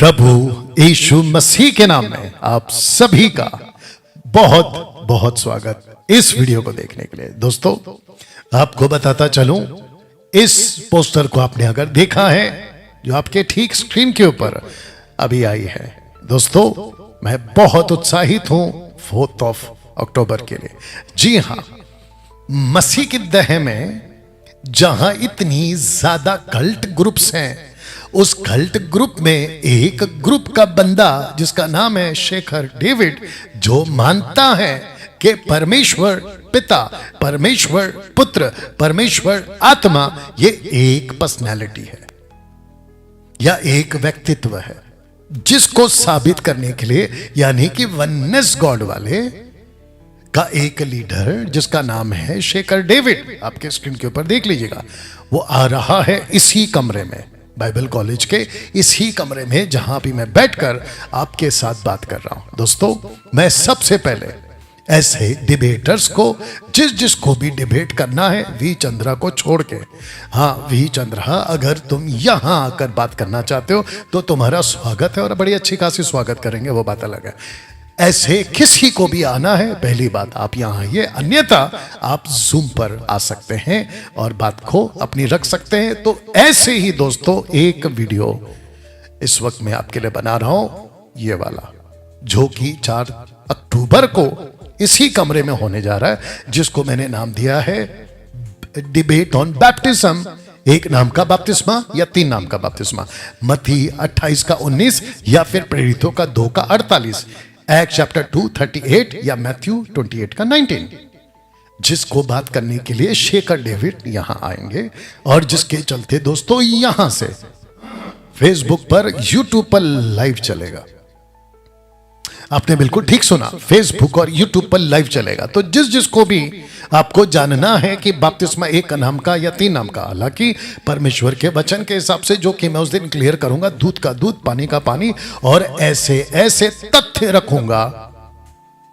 प्रभु यीशु मसीह के नाम में आप सभी का बहुत बहुत स्वागत इस वीडियो को देखने के लिए। दोस्तों, आपको बताता चलूं, इस पोस्टर को आपने अगर देखा है जो आपके ठीक स्क्रीन के ऊपर अभी आई है, दोस्तों मैं बहुत उत्साहित हूं 4 अक्टूबर के लिए। जी हां, मसीह की दह में जहां इतनी ज्यादा कल्ट ग्रुप्स हैं, उस कल्ट ग्रुप में एक ग्रुप का बंदा जिसका नाम है शेखर डेविड, जो मानता है कि परमेश्वर पिता, परमेश्वर पुत्र, परमेश्वर आत्मा ये एक पर्सनैलिटी है या एक व्यक्तित्व है, जिसको साबित करने के लिए यानी कि वननेस गॉड वाले का एक लीडर जिसका नाम है शेखर डेविड, आपके स्क्रीन के ऊपर देख लीजिएगा, वो आ रहा है इसी कमरे में, बाइबल कॉलेज के इसी कमरे में जहां भी मैं बैठकर आपके साथ बात कर रहा हूं। दोस्तों, मैं सबसे पहले ऐसे डिबेटर्स को, जिसको भी डिबेट करना है, वी चंद्रा को छोड़ के, हाँ वी चंद्रा, अगर तुम यहां आकर बात करना चाहते हो तो तुम्हारा स्वागत है और बड़ी अच्छी खासी स्वागत करेंगे, वो बात अलग है। ऐसे किसी को भी आना है, पहली बात आप यहां आइए, अन्यथा आप जूम पर आ सकते हैं और बात को अपनी रख सकते हैं। तो ऐसे ही दोस्तों एक वीडियो इस वक्त मैं आपके लिए बना रहा हूं, ये वाला, जो कि 4 अक्टूबर को इसी कमरे में होने जा रहा है, जिसको मैंने नाम दिया है डिबेट ऑन बैप्टिज्म। एक नाम का बपतिस्मा या 3 नाम का बपतिस्मा, मत्ती 28 का 19 या फिर प्रेरितों का 2 का 48, एक्ट चैप्टर 2:38 या मैथ्यू 28 का 19, जिसको बात करने के लिए शेखर डेविड यहां आएंगे और जिसके चलते दोस्तों यहां से फेसबुक पर, यूट्यूब पर लाइव चलेगा। आपने बिल्कुल ठीक सुना, फेसबुक और यूट्यूब पर लाइव चलेगा। तो जिसको भी आपको जानना है कि बपतिस्मा 1 नाम का या 3 नाम का, हालांकि परमेश्वर के वचन के हिसाब से जो कि मैं उस दिन क्लियर करूंगा, दूध का दूध, पानी का पानी, और ऐसे ऐसे तथ्य रखूंगा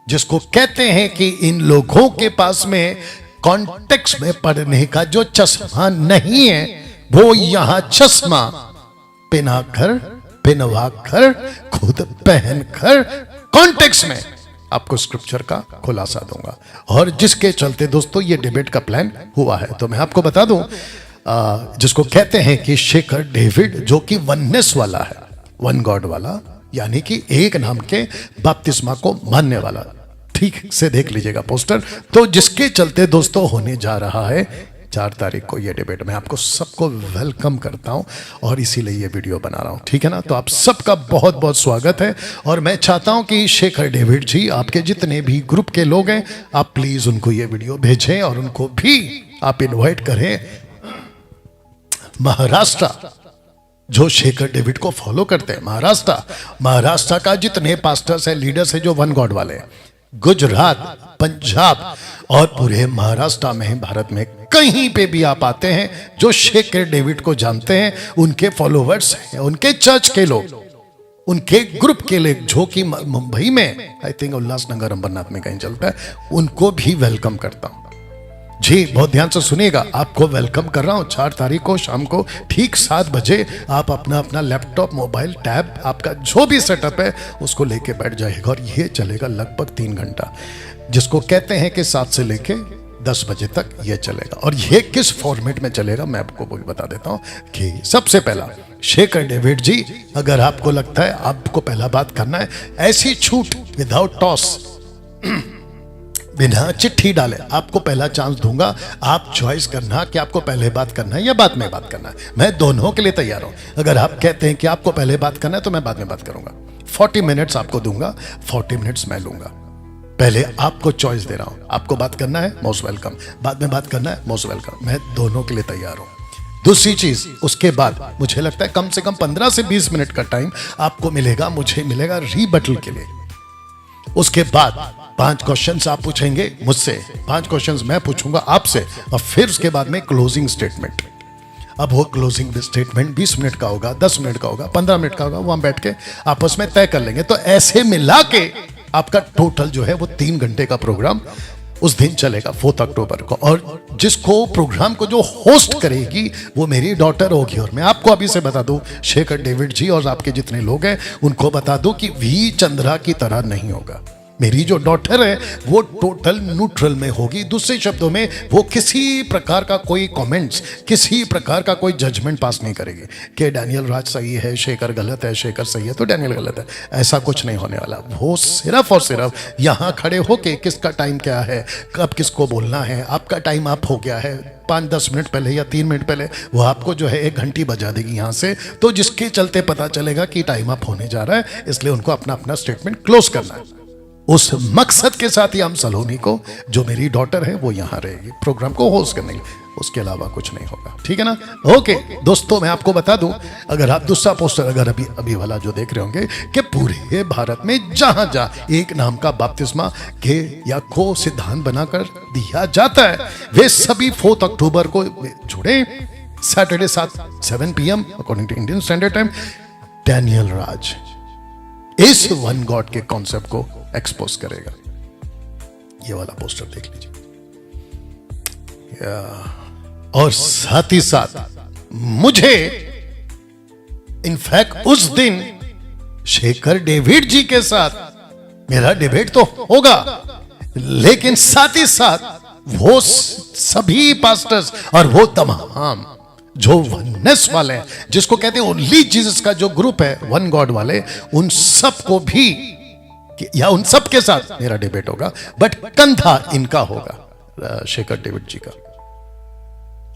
जिसको कहते हैं कि इन लोगों के पास में कॉन्टेक्स्ट में पढ़ने का जो चश्मा नहीं है, वो यहां चश्मा पहनाकर, पहनवाकर, खुद पहनकर कॉन्टेक्स्ट में आपको स्क्रिप्चर का खुलासा दूंगा, और जिसके चलते दोस्तों ये डिबेट का प्लान हुआ है। तो मैं आपको बता दूं, जिसको कहते हैं कि शेखर डेविड, जो कि वननेस वाला है, वन गॉड वाला, यानी कि एक नाम के बपतिस्मा को मानने वाला, ठीक से देख लीजिएगा पोस्टर। तो जिसके चलते दोस्तों होने जा रहा है 4 तारीख को ये डिबेट। मैं आपको सबको वेलकम करता हूं और इसीलिए ये वीडियो बना रहा हूं, ठीक है ना। तो आप सबका बहुत बहुत स्वागत है और मैं चाहता हूं कि शेखर डेविड जी, आपके जितने भी ग्रुप के लोग हैं, आप प्लीज उनको ये वीडियो भेजें और उनको भी आप इनवाइट करें। महाराष्ट्र, जो शेखर डेविड को फॉलो करते हैं, महाराष्ट्र का जितने पास्टर्स हैं, लीडर्स हैं जो वन गॉड वाले हैं, गुजरात, पंजाब और पूरे महाराष्ट्र में, भारत में कहीं पे भी आप आते हैं जो शेखर डेविड को जानते हैं, उनके फॉलोवर्स हैं, उनके चर्च के लोग, उनके ग्रुप के लोग, जो कि मुंबई में आई थिंक उल्लासनगर, अंबरनाथ में कहीं चलता है, उनको भी वेलकम करता हूं। जी बहुत ध्यान से सुनिएगा, आपको वेलकम कर रहा हूं 4 तारीख को शाम को ठीक 7 बजे। आप अपना लैपटॉप, मोबाइल, टैब, आपका जो भी सेटअप है उसको लेके बैठ जाएगा और ये चलेगा लगभग 3 घंटा, जिसको कहते हैं कि 7 से लेके 10 बजे तक ये चलेगा। और ये किस फॉर्मेट में चलेगा मैं आपको भी बता देता हूं कि सबसे पहला, शेखर डेविड जी, अगर आपको लगता है आपको पहला बात करना है, ऐसी छूट विदाउट टॉस, बिना चिट्ठी डाले आपको पहला चांस दूंगा। आप चॉइस करना कि आपको पहले बात करना है या बाद में बात करना है। मैं दोनों के लिए तैयार हूं। अगर आप कहते हैं कि आपको पहले बात करना है तो मैं बाद में बात करूंगा। 40 मिनट्स आपको दूंगा, 40 मिनट्स मैं लूंगा। पहले आपको चॉइस दे रहा हूं, आपको बात करना है, मोस्ट वेलकम, बाद में बात करना है, मोस्ट वेलकम। मैं दोनों के लिए तैयार हूं। दूसरी चीज, उसके बाद मुझे लगता है कम से कम 15 से 20 मिनट का टाइम आपको मिलेगा, मुझे मिलेगा रीबटल के लिए। उसके बाद 5 क्वेश्चंस आप पूछेंगे मुझसे, 5 क्वेश्चंस मैं पूछूंगा आपसे, और फिर उसके बाद में क्लोजिंग स्टेटमेंट। अब वो क्लोजिंग स्टेटमेंट 20 मिनट का होगा, 10 मिनट का होगा, 15 मिनट का होगा, वहां बैठ के आपस में तय कर लेंगे। तो ऐसे मिला के आपका टोटल जो है वो 3 घंटे का प्रोग्राम उस दिन चलेगा 4 अक्टूबर को। और जिसको प्रोग्राम को जो होस्ट करेगी वो मेरी डॉटर होगी। और मैं आपको अभी से बता दूं, शेखर डेविड जी और आपके जितने लोग हैं उनको बता दूं कि वी चंद्रा की तरह नहीं होगा। मेरी जो डॉटर है वो टोटल न्यूट्रल में होगी। दूसरे शब्दों में वो किसी प्रकार का कोई कमेंट्स, किसी प्रकार का कोई जजमेंट पास नहीं करेगी कि डैनियल राज सही है, शेखर गलत है, शेखर सही है तो डैनियल गलत है। ऐसा कुछ नहीं होने वाला। वो सिर्फ और सिर्फ यहाँ खड़े होके किसका टाइम क्या है, कब किसको बोलना है, आपका टाइम अप हो गया है 5-10 मिनट पहले या 3 मिनट पहले, वो आपको जो है 1 घंटी बजा देगी यहाँ से, तो जिसके चलते पता चलेगा कि टाइम अप होने जा रहा है, इसलिए उनको अपना अपना स्टेटमेंट क्लोज करना है। उस मकसद के साथ ही हम सलोनी को, जो मेरी डॉटर है, वो यहां रहेगी प्रोग्राम को होस्ट करने के लिए, उसके अलावा कुछ नहीं होगा। ठीक है ना? ओके दोस्तों, मैं आपको बता दूं, अगर आप दूसरा पोस्टर अगर अभी वाला जो देख रहे होंगे कि पूरे भारत में जहां जहां एक नाम का बपतिस्मा के या को सिद्धांत बनाकर दिया जाता है, वे सभी 4 अक्टूबर को जुड़े Saturday 7 PM according to Indian standard time. Daniel Raj इस वन गॉड के कॉन्सेप्ट को एक्सपोज करेगा। ये वाला पोस्टर देख लीजिए। और साथ ही साथ मुझे इनफैक्ट उस दिन शेखर डेविड जी के साथ मेरा डिबेट तो होगा, लेकिन साथ ही साथ वो सभी पास्टर्स और वो तमाम जो वननेस वाले हैं, जिसको कहते हैं ओनली जीसस का जो ग्रुप है वन गॉड वाले, उन सब को भी या उन सब के साथ मेरा डिबेट होगा, बट कंधा इनका होगा, शेखर डेविड जी का।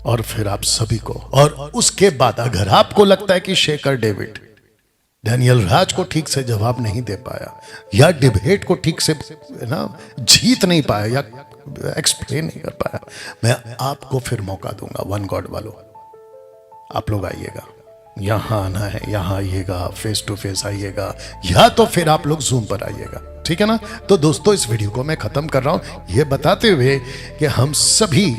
और फिर आप सभी को, और उसके बाद अगर आपको लगता है कि शेखर डेविड डैनियल राज को ठीक से जवाब नहीं दे पाया या डिबेट को ठीक से ना जीत नहीं पाया या एक्सप्लेन नहीं कर पाया, मैं आपको फिर मौका दूंगा। वन गॉड वालों, आप लोग आइएगा, यहां आना है, यहां आइएगा, फेस टू फेस आइएगा, या तो फिर आप लोग जूम पर आइएगा। ठीक है ना? तो दोस्तों, इस वीडियो को मैं खत्म कर रहा हूं ये बताते हुए कि हम सभी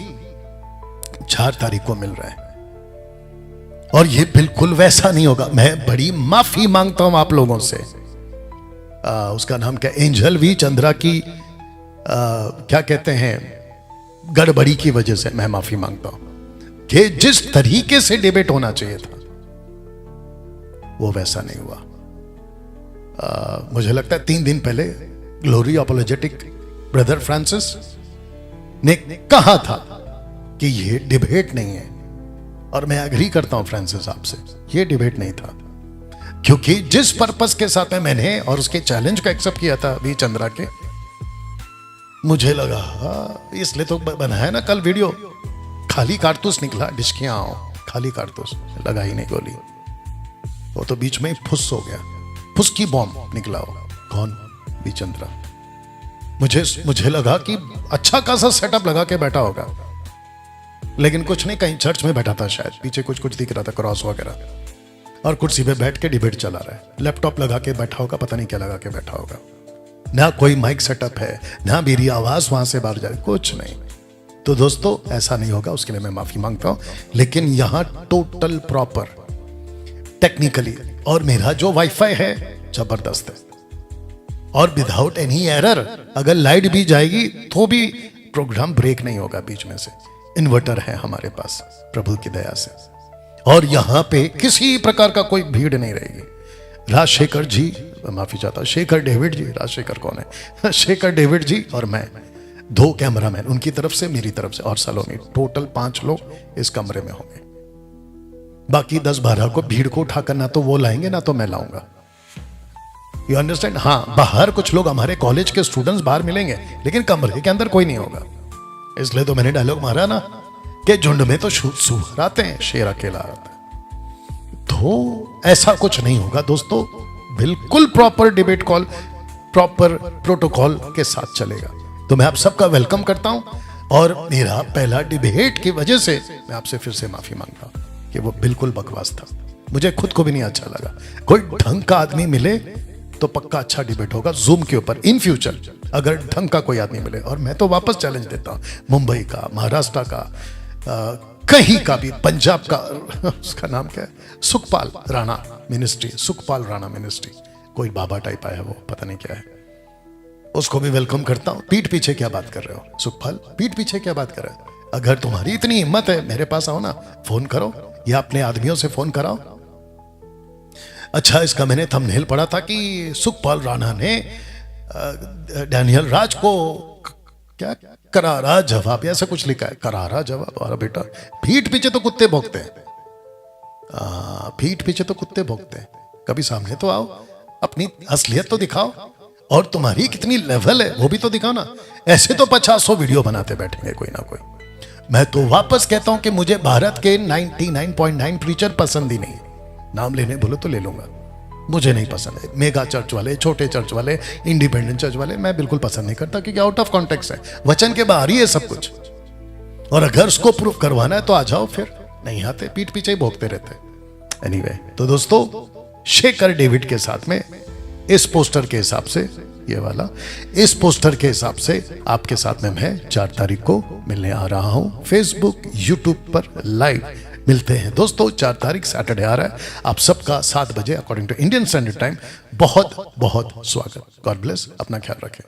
4 तारीख को मिल रहे हैं, और ये बिल्कुल वैसा नहीं होगा। मैं बड़ी माफी मांगता हूं आप लोगों से। उसका नाम क्या, एंजल वी चंद्रा की क्या कहते हैं, गड़बड़ी की वजह से मैं माफी मांगता हूं कि जिस तरीके से डिबेट होना चाहिए था वो वैसा नहीं हुआ। मुझे लगता है 3 दिन पहले ग्लोरी अपोलोजेटिक ब्रदर फ्रांसिस ने कहा था कि ये डिबेट नहीं है, और मैं एग्री करता हूं फ्रांसिस आपसे, ये डिबेट नहीं था, क्योंकि जिस पर्पस के साथ मैंने और उसके चैलेंज को एक्सेप्ट किया था वी चंद्रा के, मुझे लगा इसलिए तो बनाया ना कल वीडियो, खाली कारतूस निकला, डिस्कियां आओ, खाली कारतूस, लगा ही नहीं गोली, वो तो बीच में ही फुस हो गया, फुस की बॉम्ब निकला हो। कौन? वी चंद्रा। मुझे लगा कि अच्छा खासा सेटअप लगा के बैठा होगा, लेकिन कुछ नहीं, कहीं चर्च में बैठा था शायद, पीछे कुछ दिख रहा था, क्रॉस वगैरह, और कुर्सी पे बैठ के डिबेट चला रहा है, लैपटॉप लगा के बैठा होगा, पता नहीं क्या लगा के बैठा होगा, ना कोई माइक सेटअप है, ना मेरी आवाज वहां से बाहर जा रही, कुछ नहीं। तो दोस्तों, ऐसा नहीं होगा, उसके लिए मैं माफी मांगता हूं, लेकिन यहां टोटल प्रॉपर टेक्निकली, और मेरा जो वाईफाई है जबरदस्त है, और विदाउट एनी एरर, अगर लाइट भी जाएगी तो भी प्रोग्राम ब्रेक नहीं होगा बीच में से। इन्वर्टर है हमारे पास प्रभु की दया से, और यहां पे किसी प्रकार का कोई भीड़ नहीं रहेगी। राजशेखर जी, माफी चाहता हूं, शेखर डेविड जी, राजशेखर कौन है शेखर डेविड जी और मैं, 2 कैमरामैन, उनकी तरफ से, मेरी तरफ से, और सलोनी, टोटल 5 लोग इस कमरे में होंगे। बाकी 10-12 को भीड़ को उठाकर ना तो वो लाएंगे ना तो मैं लाऊंगा। You understand? हाँ, बाहर कुछ लोग हमारे कॉलेज के स्टूडेंट्स बाहर मिलेंगे, लेकिन कमरे के अंदर कोई नहीं होगा। इसलिए तो मैंने डायलॉग मारा ना कि झुंड में तो सूअर आते हैं, शेर अकेला आता है। तो ऐसा कुछ नहीं होगा दोस्तों, बिल्कुल proper debate call, proper protocol के साथ चलेगा। तो मैं आप सबका वेलकम करता हूं, और मेरा पहला डिबेट की वजह से मैं आपसे फिर से माफी मांगता हूं कि वो बिल्कुल बकवास था, मुझे खुद को भी नहीं अच्छा लगा। कोई ढंग का आदमी मिले तो पक्का अच्छा डिबेट होगा जूम के ऊपर इन फ्यूचर, अगर ढंग का कोई आदमी मिले। और मैं तो वापस चैलेंज देता हूं, मुंबई का, महाराष्ट्र का, कहीं का भी, पंजाब का, उसका नाम क्या है, सुखपाल राणा मिनिस्ट्री, सुखपाल राणा मिनिस्ट्री, कोई बाबा टाइप आया वो, पता नहीं क्या है, उसको भी वेलकम करता हूं। पीठ पीछे क्या बात कर रहे हो सुखपाल, पीठ पीछे क्या बात कर रहे हो? अगर तुम्हारी इतनी हिम्मत है मेरे पास आओ ना, फोन करो या अपने आदमियों से फोन कराओ। अच्छा, इसका मैंने थंबनेल पढ़ा था कि सुखपाल राणा ने डैनियल राज को क्या करारा जवाब, ऐसा कुछ लिखा है, करारा जवाब। और बेटा, पीठ पीछे तो कुत्ते भौंकते हैं, पीठ पीछे तो कुत्ते भौंकते हैं। कभी सामने तो आओ, अपनी असलियत तो दिखाओ, और तुम्हारी कितनी लेवल है वो भी तो दिखाओ ना। ऐसे तो 50-100 वीडियो बनाते बैठेंगे कोई ना कोई। मैं तो वापस कहता हूं कि मुझे भारत के 99.9 प्रीचर पसंद ही नहीं। नाम लेने बोलो तो ले लूंगा, मुझे नहीं पसंद है। मेगा चर्च वाले, छोटे चर्च वाले, इंडिपेंडेंट चर्च वाले मैं बिल्कुल पसंद नहीं करता, क्योंकि आउट ऑफ कॉन्टेक्स्ट है, वचन के बाहर ही है सब कुछ। और अगर उसको प्रूफ करवाना है तो आ जाओ, फिर नहीं आते, पीठ पीछे ही भोगते रहते। एनीवे, तो दोस्तों, शेखर डेविड के साथ में इस पोस्टर के हिसाब से, ये वाला, इस पोस्टर के हिसाब से आपके साथ में मैं 4 तारीख को मिलने आ रहा हूं, फेसबुक यूट्यूब पर लाइव मिलते हैं दोस्तों। 4 तारीख सैटरडे आ रहा है। आप सबका 7 बजे according to Indian standard time बहुत बहुत स्वागत। गॉड ब्लेस, अपना ख्याल रखें।